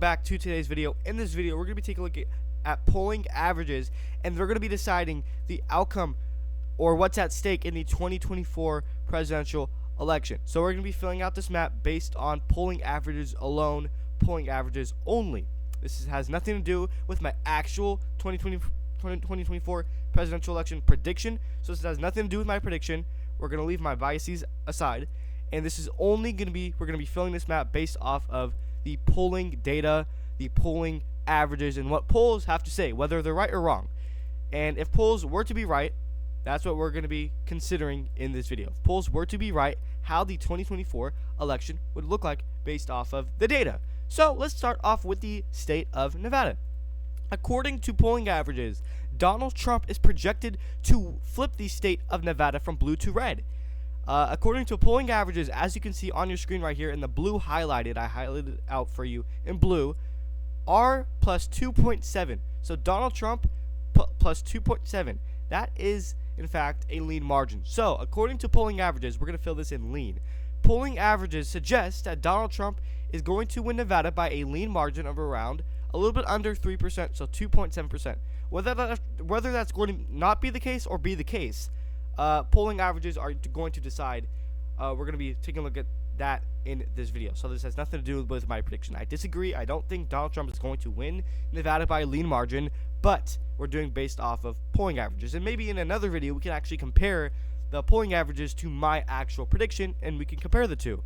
back to today's video. In this video, we're going to be taking a look at polling averages, and they're going to be deciding the outcome or what's at stake in the 2024 presidential election. So we're going to be filling out this map based on polling averages alone, polling averages only. This has nothing to do with my actual 2024 presidential election prediction. So this has nothing to do with my prediction. We're going to leave my biases aside. And this is only going to be, we're going to be filling this map based off of the polling data, the polling averages, and what polls have to say, whether they're right or wrong. And if polls were to be right, that's what we're going to be considering in this video. If polls were to be right, how the 2024 election would look like based off of the data. So let's start off with the state of Nevada. According to polling averages, Donald Trump is projected to flip the state of Nevada from blue to red. According to polling averages, as you can see on your screen right here in the blue highlighted, I highlighted it out for you in blue, R plus 2.7. So Donald Trump plus 2.7. That is, in fact, a lean margin. So according to polling averages, we're going to fill this in lean. Polling averages suggest that Donald Trump is going to win Nevada by a lean margin of around a little bit under 3%, so 2.7%. Whether that's going to not be the case or be the case, polling averages are going to decide. We're going to be taking a look at that in this video. So this has nothing to do with my prediction. I disagree. I don't think Donald Trump is going to win Nevada by a lean margin, but we're doing based off of polling averages. And maybe in another video we can actually compare the polling averages to my actual prediction, and we can compare the two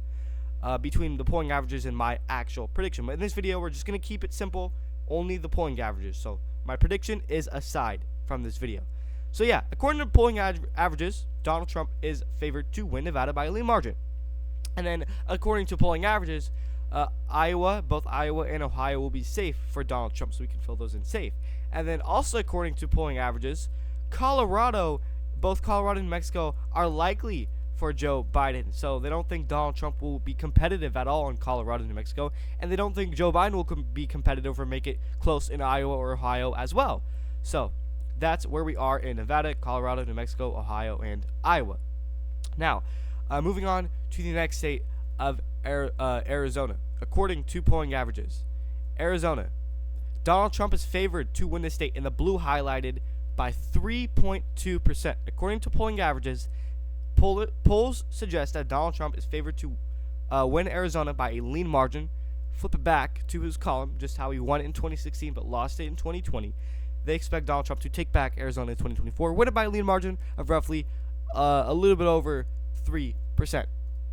between the polling averages and my actual prediction. But in this video, we're just going to keep it simple, only the polling averages. So my prediction is aside from this video. So yeah, according to polling averages, Donald Trump is favored to win Nevada by a lean margin. And then according to polling averages, both Iowa and Ohio will be safe for Donald Trump, so we can fill those in safe. And then also according to polling averages, both Colorado and New Mexico are likely for Joe Biden. So they don't think Donald Trump will be competitive at all in Colorado and New Mexico, and they don't think Joe Biden will be competitive or make it close in Iowa or Ohio as well. So that's where we are in Nevada, Colorado, New Mexico, Ohio, and Iowa. Now, moving on to the next state of Arizona. According to polling averages, Arizona, Donald Trump is favored to win the state in the blue highlighted by 3.2%. According to polling averages, polls suggest that Donald Trump is favored to win Arizona by a lean margin. Flip it back to his column, just how he won it in 2016 but lost it in 2020. They expect Donald Trump to take back Arizona in 2024, win it by a lean margin of roughly a little bit over 3%.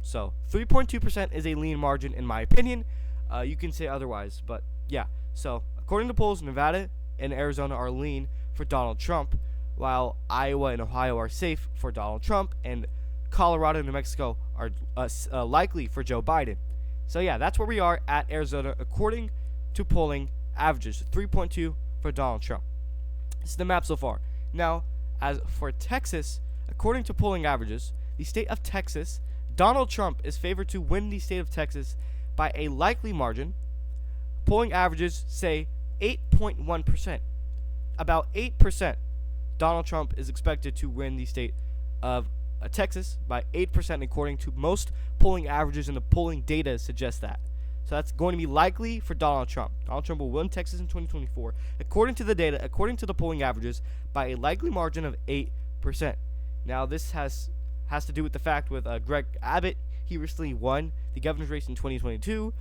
So 3.2% is a lean margin in my opinion. You can say otherwise, but yeah. So according to polls, Nevada and Arizona are lean for Donald Trump, while Iowa and Ohio are safe for Donald Trump, and Colorado and New Mexico are likely for Joe Biden. So yeah, that's where we are at Arizona according to polling averages. 3.2 for Donald Trump. This is the map so far. Now, as for Texas, according to polling averages, the state of Texas, Donald Trump is favored to win the state of Texas by a likely margin. Polling averages say 8.1%. About 8%. Donald Trump is expected to win the state of Texas by 8%, according to most polling averages, and the polling data suggests that. So that's going to be likely for Donald Trump. Donald Trump will win Texas in 2024, according to the data, according to the polling averages, by a likely margin of 8%. Now, this has to do with the fact with Greg Abbott. He recently won the governor's race in 2022.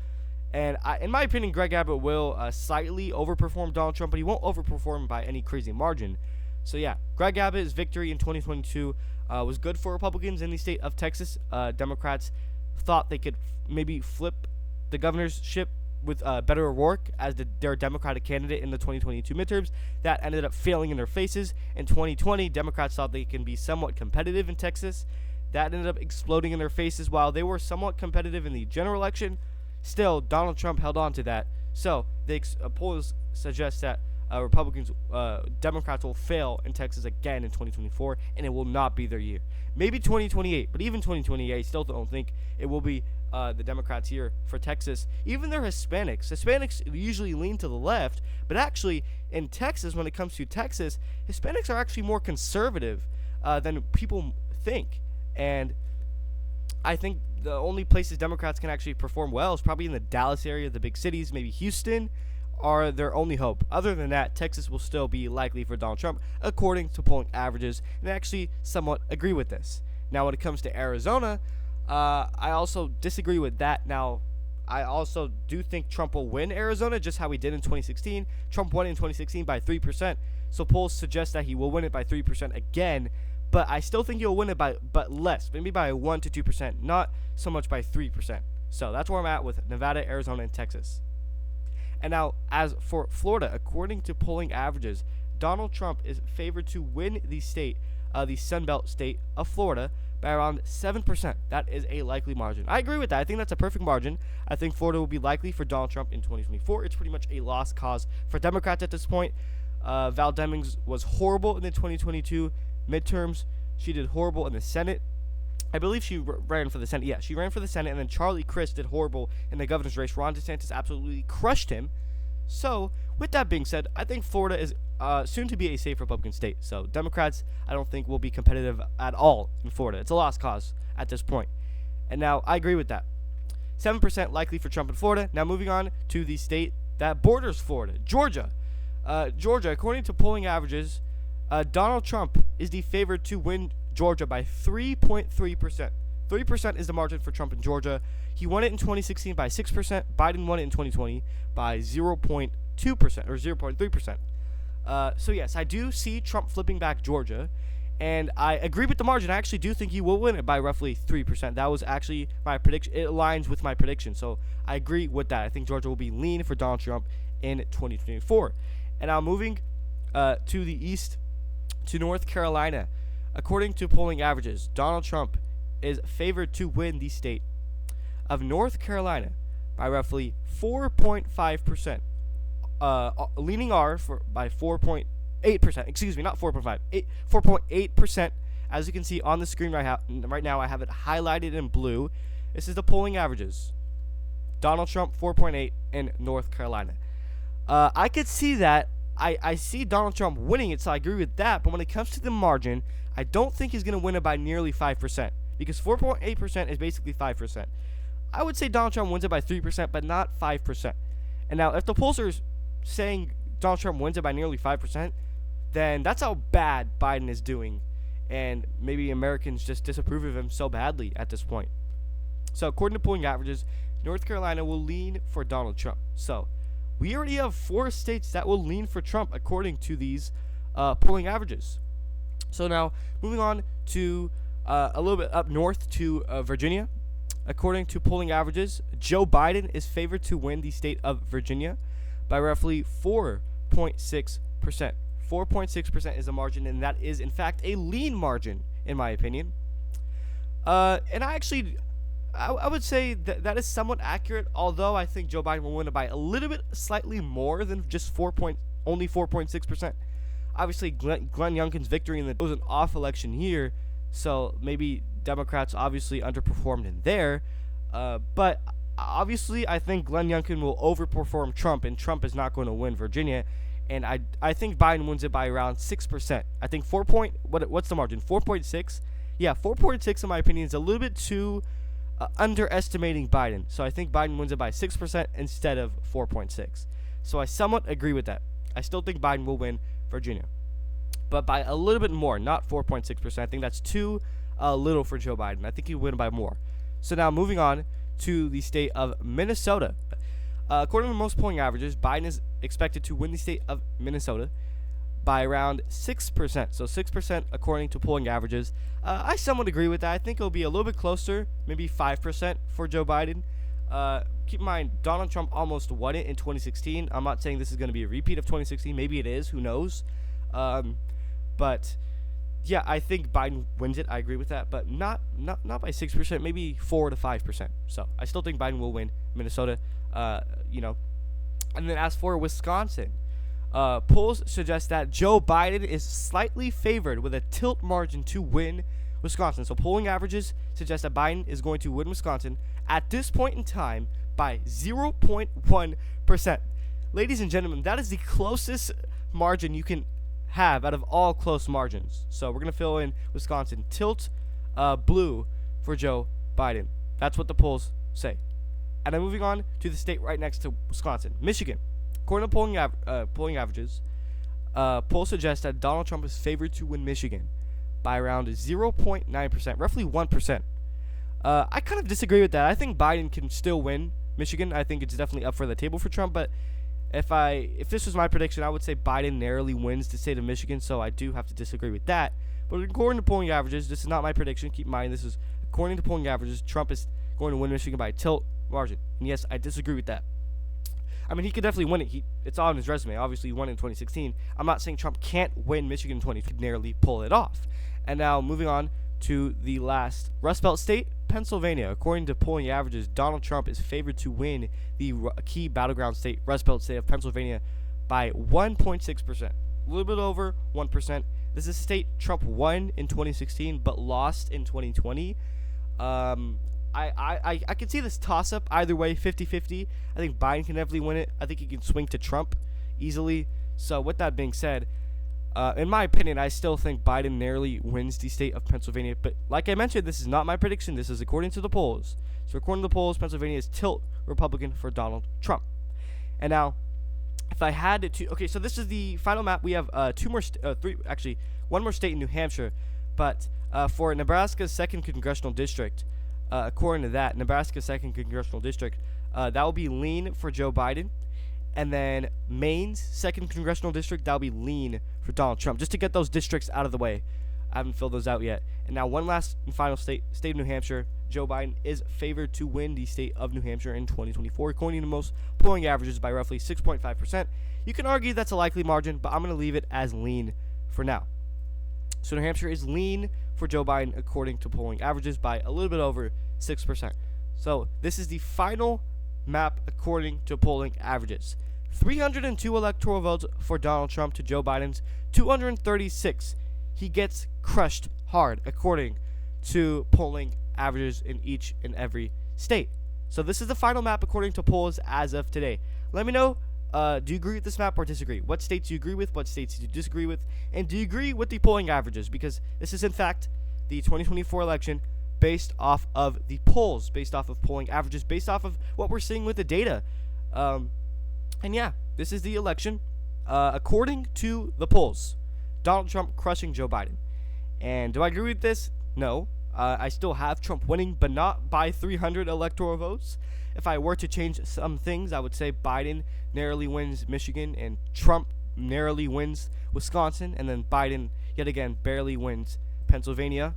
And in my opinion, Greg Abbott will slightly overperform Donald Trump, but he won't overperform by any crazy margin. So yeah, Greg Abbott's victory in 2022 was good for Republicans in the state of Texas. Democrats thought they could maybe flip the governorship with Beto O'Rourke as their Democratic candidate in the 2022 midterms. That ended up failing in their faces. In 2020, Democrats thought they can be somewhat competitive in Texas. That ended up exploding in their faces. While they were somewhat competitive in the general election, still Donald Trump held on to that. So the polls suggest that Democrats will fail in Texas again in 2024, and it will not be their year. Maybe 2028, but even 2028, I still don't think it will be the Democrats' year for Texas. Even they're Hispanics. Hispanics usually lean to the left, but actually in Texas, when it comes to Texas, Hispanics are actually more conservative than people think. And I think the only places Democrats can actually perform well is probably in the Dallas area, the big cities, maybe Houston, are their only hope. Other than that, Texas will still be likely for Donald Trump, according to polling averages, and I actually somewhat agree with this. Now, when it comes to Arizona, I also disagree with that. Now, I also do think Trump will win Arizona, just how he did in 2016. Trump won in 2016 by 3%, so polls suggest that he will win it by 3% again, but I still think he'll win it but less, maybe by 1 to 2%, not so much by 3%. So that's where I'm at with Nevada, Arizona, and Texas. And now, as for Florida, according to polling averages, Donald Trump is favored to win the state, the Sunbelt state of Florida, by around 7%. That is a likely margin. I agree with that. I think that's a perfect margin. I think Florida will be likely for Donald Trump in 2024. It's pretty much a lost cause for Democrats at this point. Val Demings was horrible in the 2022 midterms. She did horrible in the Senate. I believe she ran for the Senate. Yeah, she ran for the Senate, and then Charlie Crist did horrible in the governor's race. Ron DeSantis absolutely crushed him. So, with that being said, I think Florida is soon to be a safe Republican state. So, Democrats, I don't think will be competitive at all in Florida. It's a lost cause at this point. And now, I agree with that. 7% likely for Trump in Florida. Now, moving on to the state that borders Florida, Georgia. Georgia, according to polling averages, Donald Trump is the favorite to win Georgia by 3.3%. 3% is the margin for Trump in Georgia. He won it in 2016 by 6%. Biden won it in 2020 by 0.2% or 0.3%. So yes, I do see Trump flipping back Georgia, and I agree with the margin. I actually do think he will win it by roughly 3%. That was actually my prediction. It aligns with my prediction, so I agree with that. I think Georgia will be lean for Donald Trump in 2024. And now moving to the east, to North Carolina. According to polling averages, Donald Trump is favored to win the state of North Carolina by roughly 4.5%. Leaning R by 4.8%. Excuse me, not 4.5. 4.8%. As you can see on the screen right now, I have it highlighted in blue. This is the polling averages. Donald Trump 4.8 in North Carolina. I could see that. I see Donald Trump winning it, so I agree with that. But when it comes to the margin, I don't think he's going to win it by nearly 5%, because 4.8% is basically 5%. I would say Donald Trump wins it by 3%, but not 5%. And now, if the polls are saying Donald Trump wins it by nearly 5%, then that's how bad Biden is doing. And maybe Americans just disapprove of him so badly at this point. So, according to polling averages, North Carolina will lean for Donald Trump. So, we already have 4 states that will lean for Trump according to these polling averages. So now, moving on to a little bit up north to Virginia. According to polling averages, Joe Biden is favored to win the state of Virginia by roughly 4.6%. 4.6% is a margin, and that is, in fact, a lean margin, in my opinion. And I would say that is somewhat accurate, although I think Joe Biden will win it by a little bit slightly more than just only 4.6%. Obviously, Glenn Youngkin's victory was an off election year, so maybe Democrats obviously underperformed in there. But obviously, I think Glenn Youngkin will overperform Trump, and Trump is not going to win Virginia. And I think Biden wins it by around 6%. I think what's the margin? 4.6? Yeah, 4.6 in my opinion is a little bit too underestimating Biden. So I think Biden wins it by 6% instead of 4.6. So I somewhat agree with that. I still think Biden will win Virginia, but by a little bit more, not 4.6%. I think that's too little for Joe Biden. I think he'll win by more. So now moving on to the state of Minnesota. According to most polling averages, Biden is expected to win the state of Minnesota by around 6%. So 6% according to polling averages. I somewhat agree with that. I think it'll be a little bit closer, maybe 5% for Joe Biden. Keep in mind, Donald Trump almost won it in 2016. I'm not saying this is going to be a repeat of 2016. Maybe it is. Who knows? But yeah, I think Biden wins it. I agree with that, but not by 6%. Maybe 4 to 5%. So I still think Biden will win Minnesota. And then as for Wisconsin, polls suggest that Joe Biden is slightly favored with a tilt margin to win Wisconsin. So polling averages suggest that Biden is going to win Wisconsin at this point in time by 0.1%. Ladies and gentlemen, that is the closest margin you can have out of all close margins. So we're going to fill in Wisconsin. Tilt blue for Joe Biden. That's what the polls say. And then moving on to the state right next to Wisconsin, Michigan. According to polling averages, polls suggest that Donald Trump is favored to win Michigan by around 0.9%, roughly 1%. I kind of disagree with that. I think Biden can still win Michigan. I think it's definitely up for the table for Trump, but if this was my prediction, I would say Biden narrowly wins the state of Michigan, so I do have to disagree with that. But according to polling averages, this is not my prediction. Keep in mind, this is according to polling averages. Trump is going to win Michigan by a tilt margin. And yes, I disagree with that. I mean, he could definitely win it. It's on his resume. Obviously, he won it in 2016. I'm not saying Trump can't win Michigan in 2020. He could narrowly pull it off. And now moving on to the last Rust Belt state, Pennsylvania. According to polling averages, Donald Trump is favored to win the key battleground state, Rust Belt state of Pennsylvania, by 1.6%. A little bit over 1%. This is a state Trump won in 2016 but lost in 2020. I could see this toss-up either way, 50-50. I think Biden can definitely win it. I think he can swing to Trump easily. So with that being said, in my opinion, I still think Biden narrowly wins the state of Pennsylvania. But like I mentioned, this is not my prediction. This is according to the polls. So according to the polls, Pennsylvania is tilt Republican for Donald Trump. And now, if I had to, okay, so this is the final map. We have one more state in New Hampshire. But for Nebraska's 2nd Congressional District, according to that, Nebraska's 2nd Congressional District, that will be lean for Joe Biden. And then Maine's 2nd Congressional District, that will be lean for Donald Trump. Just to get those districts out of the way. I haven't filled those out yet. And now one last and final state of New Hampshire. Joe Biden is favored to win the state of New Hampshire in 2024, according to most polling averages by roughly 6.5%. You can argue that's a likely margin, but I'm going to leave it as lean for now. So New Hampshire is lean for Joe Biden according to polling averages by a little bit over 6%. So this is the final map according to polling averages. 302 electoral votes for Donald Trump to Joe Biden's 236. He gets crushed hard according to polling averages in each and every state. So this is the final map according to polls as of today. Let me know, do you agree with this map or disagree? What states do you agree with? What states do you disagree with? And do you agree with the polling averages? Because this is in fact the 2024 election based off of the polls, based off of polling averages, based off of what we're seeing with the data. And yeah, this is the election according to the polls. Donald Trump crushing Joe Biden. And do I agree with this? No. I still have Trump winning, but not by 300 electoral votes. If I were to change some things, I would say Biden narrowly wins Michigan and Trump narrowly wins Wisconsin, and then Biden yet again barely wins Pennsylvania,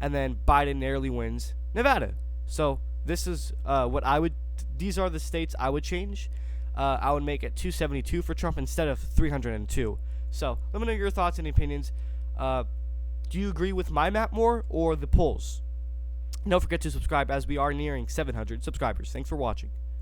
and then Biden narrowly wins Nevada. So this is these are the states I would change. I would make it 272 for Trump instead of 302. So let me know your thoughts and opinions. Do you agree with my map more or the polls? Don't forget to subscribe as we are nearing 700 subscribers. Thanks for watching.